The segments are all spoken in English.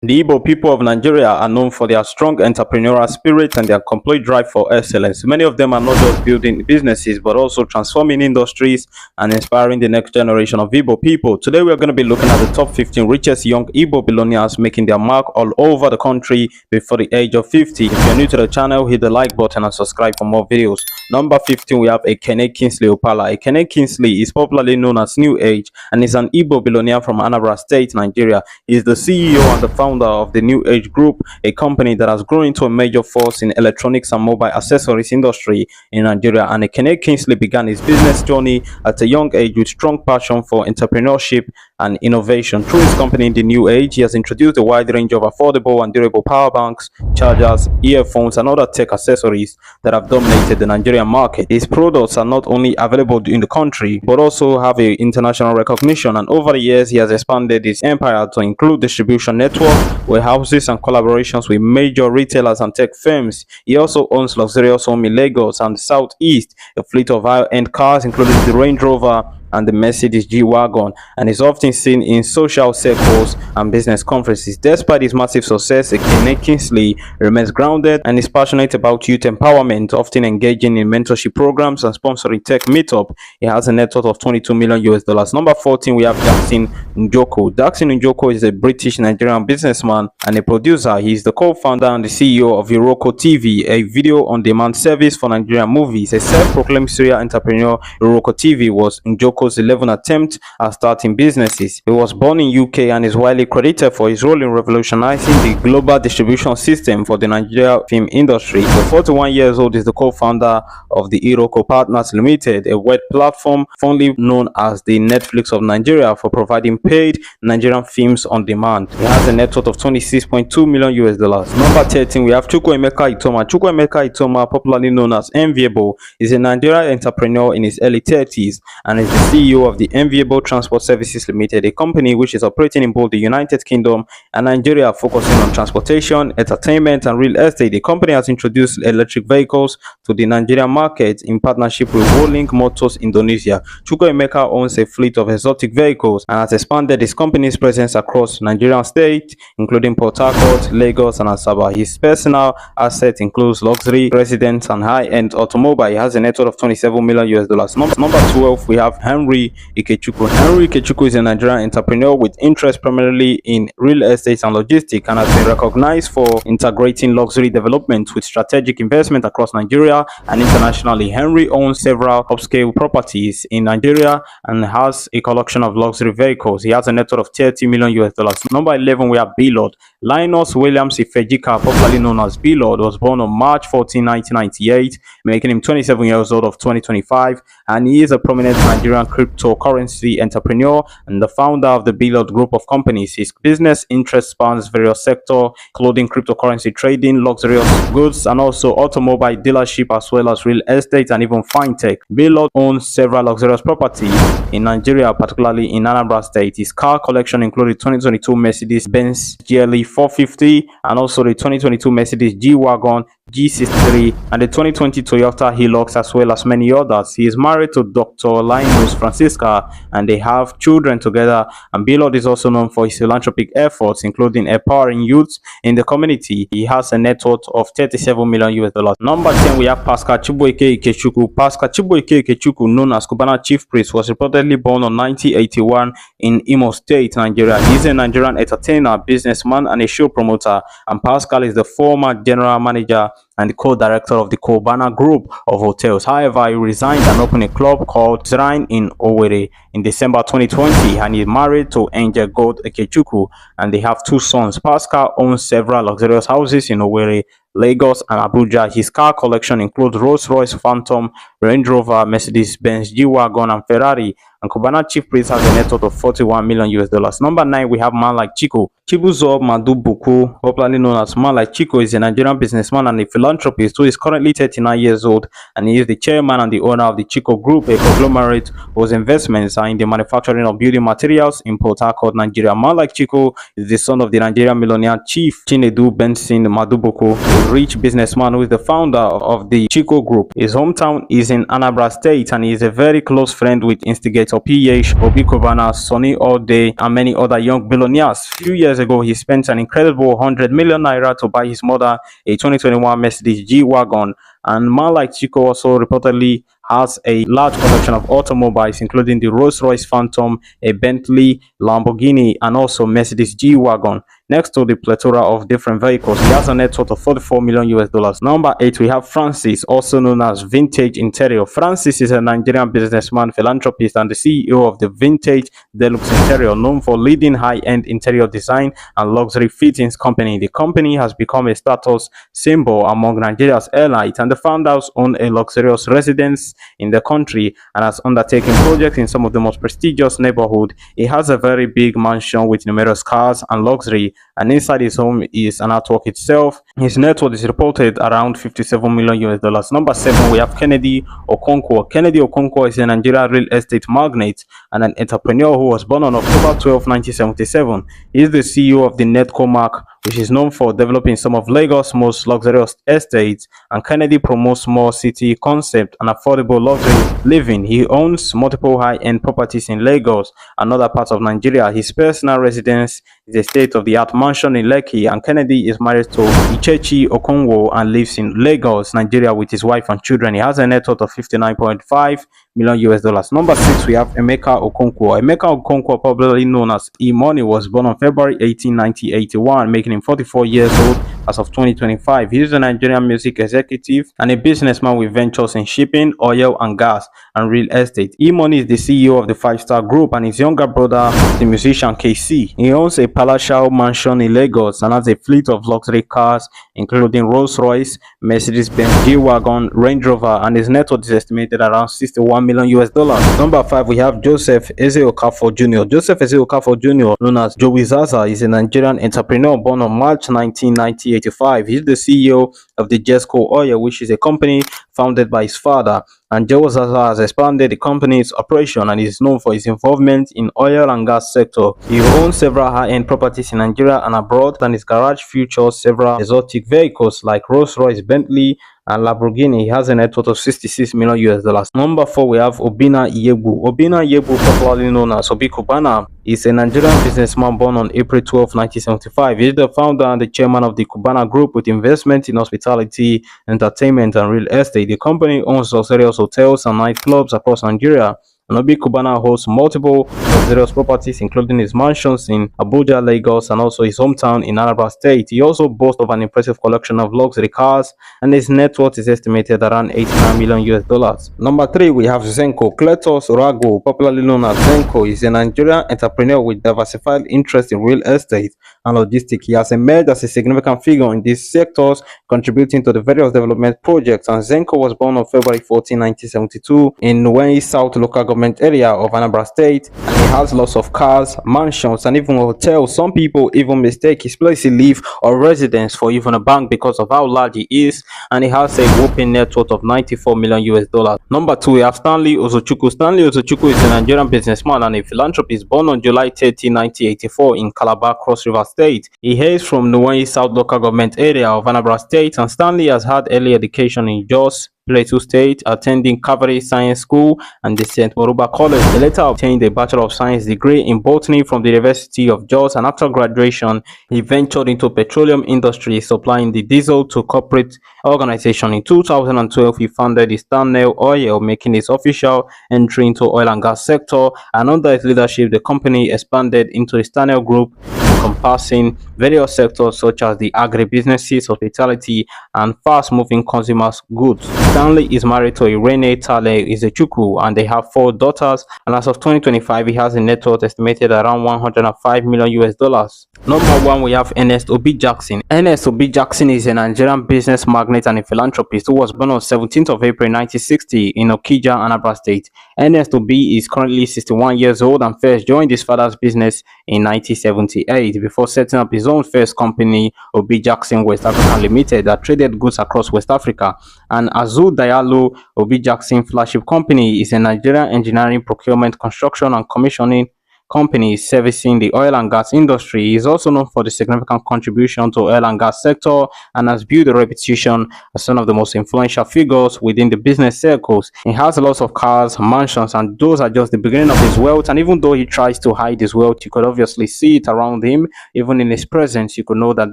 The Igbo people of Nigeria are known for their strong entrepreneurial spirit and their complete drive for excellence. Many of them are not just building businesses but also transforming industries and inspiring the next generation of Igbo people. Today we are going to be looking at the top 15 richest young Igbo billionaires making their mark all over the country before the age of 50. If you're new to the channel, hit the like button and subscribe for more videos. Number 15, we have Ekene Kingsley Opala. Ekene Kingsley is popularly known as New Age and is an Igbo billionaire from Anambra State, Nigeria. He is the CEO and the founder of the New Age Group, a company that has grown into a major force in electronics and mobile accessories industry in Nigeria. And Ekene Kingsley began his business journey at a young age with strong passion for entrepreneurship and innovation. Through his company, The New Age, he has introduced a wide range of affordable and durable power banks, chargers, earphones, and other tech accessories that have dominated the Nigerian market. His products are not only available in the country, but also have a international recognition. And over the years, he has expanded his empire to include distribution network, warehouses, and collaborations with major retailers and tech firms. He also owns luxurious home in Lagos and the Southeast, a fleet of high-end cars, including the Range Rover and the Mercedes G-Wagon, and is often seen in social circles and business conferences. Despite his massive success, Ekene Kingsley remains grounded and is passionate about youth empowerment, often engaging in mentorship programs and sponsoring tech meetup. He has a net worth of 22 million US dollars. Number 14, we have Dakin Noko. Dakin Noko is a British Nigerian businessman and a producer. He is the co-founder and the CEO of Iroko TV, a video-on-demand service for Nigerian movies. A self-proclaimed serial entrepreneur, Iroko TV was Njoko's 11th attempt at starting businesses. He was born in UK and is widely credited for his role in revolutionizing the global distribution system for the Nigeria film industry. The 41 years old is the co-founder of the Iroko Partners Limited, a web platform fondly known as the Netflix of Nigeria for providing paid Nigerian films on demand. He has a net worth of 26.2 million US dollars. Number 13, we have Chukwuemeka Itoma. Chukwuemeka Itoma, popularly known as Enviable, is a Nigerian entrepreneur in his early 30s and is the CEO of the Enviable Transport Services Limited, a company which is operating in both the United Kingdom and Nigeria, focusing on transportation, entertainment, and real estate. The company has introduced electric vehicles to the Nigerian market in partnership with Wuling Motors Indonesia. Chukwuemeka owns a fleet of exotic vehicles and has expanded his company's presence across Nigerian states, including Port Harcourt, Lagos, and Asaba. His personal assets includes luxury residence and high-end automobile. He has a net worth of 27 million US dollars. Number 12, we have Henry Ikechukwu. Henry Ikechukwu is a Nigerian entrepreneur with interest primarily in real estate and logistics and has been recognized for integrating luxury development with strategic investment across Nigeria and internationally. Henry owns several upscale properties in Nigeria and has a collection of luxury vehicles. He has a net worth of 30 million US dollars. Number 11, we have Bola Lionos Williams Ifejika, popularly known as Bola, was born on March 14, 1998, making him 27 years old of 2025, and he is a prominent Nigerian cryptocurrency entrepreneur and the founder of the Bola Group of companies. His business interest spans various sectors, including cryptocurrency trading, luxurious goods, and also automobile dealership, as well as real estate and even fintech. Bola owns several luxurious properties in Nigeria, particularly in Anambra State. His car collection included 2022 Mercedes-Benz GLE 450 and also the 2022 Mercedes G-Wagon G63 and the 2020 Toyota Hilux, as well as many others. He is married to Dr. Linus Francisca and they have children together. And Bola is also known for his philanthropic efforts, including empowering youths in the community. He has a net worth of 37 million US dollars. Number 10, we have Pascal Kuku Ikechukwu. Pascal Kuku Ikechukwu, known as Cubana Chief Priest, was reportedly born on 1981 in Imo State, Nigeria. He is a Nigerian entertainer, businessman, and a show promoter. And Pascal is the former general manager and the co-director of the Cubana Group of hotels. However, he resigned and opened a club called Shrine in Owerri in December 2020, and he is married to Angel Gold Ikechukwu, and they have two sons. Pascal owns several luxurious houses in Owerri, Lagos, and Abuja. His car collection includes Rolls-Royce Phantom, Range Rover, Mercedes-Benz G-Wagon, and Ferrari. And Cubana Chief Priest has a net worth of 41 million US dollars. Number 9, we have Manlike Chico. Chibuzo Madubuku, popularly known as Manlike Chico, is a Nigerian businessman and a philosopher philanthropist who is currently 39 years old, and he is the chairman and the owner of the Chico Group, a conglomerate whose investments are in the manufacturing of building materials in Port Harcourt, Nigeria. Manlike Chico is the son of the Nigerian millionaire chief Chinedu Benson Maduboko, a rich businessman who is the founder of the Chico Group. His hometown is in Anambra State, and he is a very close friend with instigator PH, Obi Kubana, Sonny Ode, and many other young billionaires. A few years ago, he spent an incredible 100 million naira to buy his mother a 2021 Mercedes G-Wagon. And Manlike Chico also reportedly has a large collection of automobiles, including the Rolls-Royce Phantom, a Bentley, Lamborghini, and also Mercedes G-Wagon. Next to the plethora of different vehicles, he has a net worth of 44 million US dollars. Number 8, we have Francis, also known as Vintage Interior. Francis is a Nigerian businessman, philanthropist, and the CEO of the Vintage Deluxe Interior, known for leading high-end interior design and luxury fittings company. The company has become a status symbol among Nigeria's airlines, and the founders own a luxurious residence in the country and has undertaken projects in some of the most prestigious neighborhoods. He has a very big mansion with numerous cars and luxury, and inside his home is an artwork itself. His net worth is reported around 57 million US dollars. Number 7, we have Kennedy Okonkwo. Kennedy Okonkwo is a Nigerian real estate magnate and an entrepreneur who was born on October 12, 1977. He is the CEO of the Networth, which is known for developing some of Lagos' most luxurious estates, and Kennedy promotes more city concept and affordable luxury living. He owns multiple high-end properties in Lagos and other parts of Nigeria. His personal residence is a state-of-the-art mansion in Lekki, and Kennedy is married to Ichechi Okonwo and lives in Lagos, Nigeria with his wife and children. He has a net worth of 59.5 million US dollars. Number 6, we have Emeka Okonkwo. Emeka Okonkwo, popularly known as Emoney, was born on February 18, 1981, making him 44 years old as of 2025. He is a Nigerian music executive and a businessman with ventures in shipping, oil and gas, and real estate. Emoney is the CEO of the 5-Star Group, and his younger brother, the musician KC. He owns a palatial mansion in Lagos and has a fleet of luxury cars, including Rolls-Royce, Mercedes-Benz G-Wagon, Range Rover, and his net worth is estimated around 61 million US dollars. Number 5, we have Joseph Eze Okafor Jr. Joseph Eze Okafor Jr., known as Jowizaza, is a Nigerian entrepreneur born on March 19, 1985. He is the CEO of the Zenco Oil, which is a company founded by his father, and Jowizaza has expanded the company's operation and is known for his involvement in oil and gas sector. He owns several high-end properties in Nigeria and abroad, and his garage features several exotic vehicles like Rolls-Royce, Bentley, and Lamborghini. He has a net worth of 66 million US dollars. Number 4, we have Obinna Obi, popularly known as Obi Kubana, is a Nigerian businessman born on April 12, 1975. He is the founder and the chairman of the Kubana Group with investment in hospitality, entertainment, and real estate. The company owns luxurious hotels and nightclubs across Nigeria. And Obi Kubana holds multiple luxurious properties, including his mansions in Abuja, Lagos, and also his hometown in Anambra State. He also boasts of an impressive collection of luxury cars, and his net worth is estimated around 89 million US dollars. Number 3, we have Zenco. Cletus Rago, popularly known as Zenco, is a Nigerian entrepreneur with diversified interest in real estate and logistics. He has emerged as a significant figure in these sectors, contributing to the various development projects. And Zenco was born on February 14, 1972 in Nnaji South local government area of Anambra State, and he has lots of cars, mansions, and even hotels. Some people even mistake his place he live or residence for even a bank because of how large he is, and he has a whopping net worth of 94 million US dollars. Number 2, we have Stanley Ochuku. Stanley Ochuku is a Nigerian businessman and a philanthropist born on July 30, 1984 in Calabar, Cross River State. He hails from Nnaji South local government area of Anambra State, and Stanley has had early education in Jos, Plateau State, attending Cavalry Science School and the St. Moruba College. He later obtained a Bachelor of Science degree in botany from the University of Jos, and after graduation, he ventured into petroleum industry, supplying the diesel to corporate organization. In 2012, he founded the Stanley Oil, making his official entry into oil and gas sector, and under his leadership, the company expanded into the Stanley Group, encompassing various sectors such as the agribusinesses, hospitality, and fast-moving consumer goods. Stanley is married to Irene Tale Izechuku, and they have 4 daughters, and as of 2025, he has a net worth estimated around 105 million US dollars. Number 1, we have Ernest Obi Jackson. Ernest Obi Jackson is a Nigerian business magnate and a philanthropist who was born on 17th of April 1960 in Okija, Anambra State. Ernest Obi is currently 61 years old and first joined his father's business in 1978. state before setting up his own first company, Obi Jackson West Africa Limited, that traded goods across West Africa. And Azul Diallo Obi Jackson Flagship Company is a Nigerian engineering, procurement, construction, and commissioning company servicing the oil and gas industry. He is also known for the significant contribution to oil and gas sector and has built a reputation as one of the most influential figures within the business circles. He has a lot of cars, mansions, and those are just the beginning of his wealth. And even though he tries to hide his wealth, you could obviously see it around him. Even in his presence, you could know that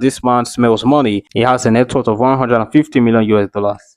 this man smells money. He has a net worth of 150 million US dollars.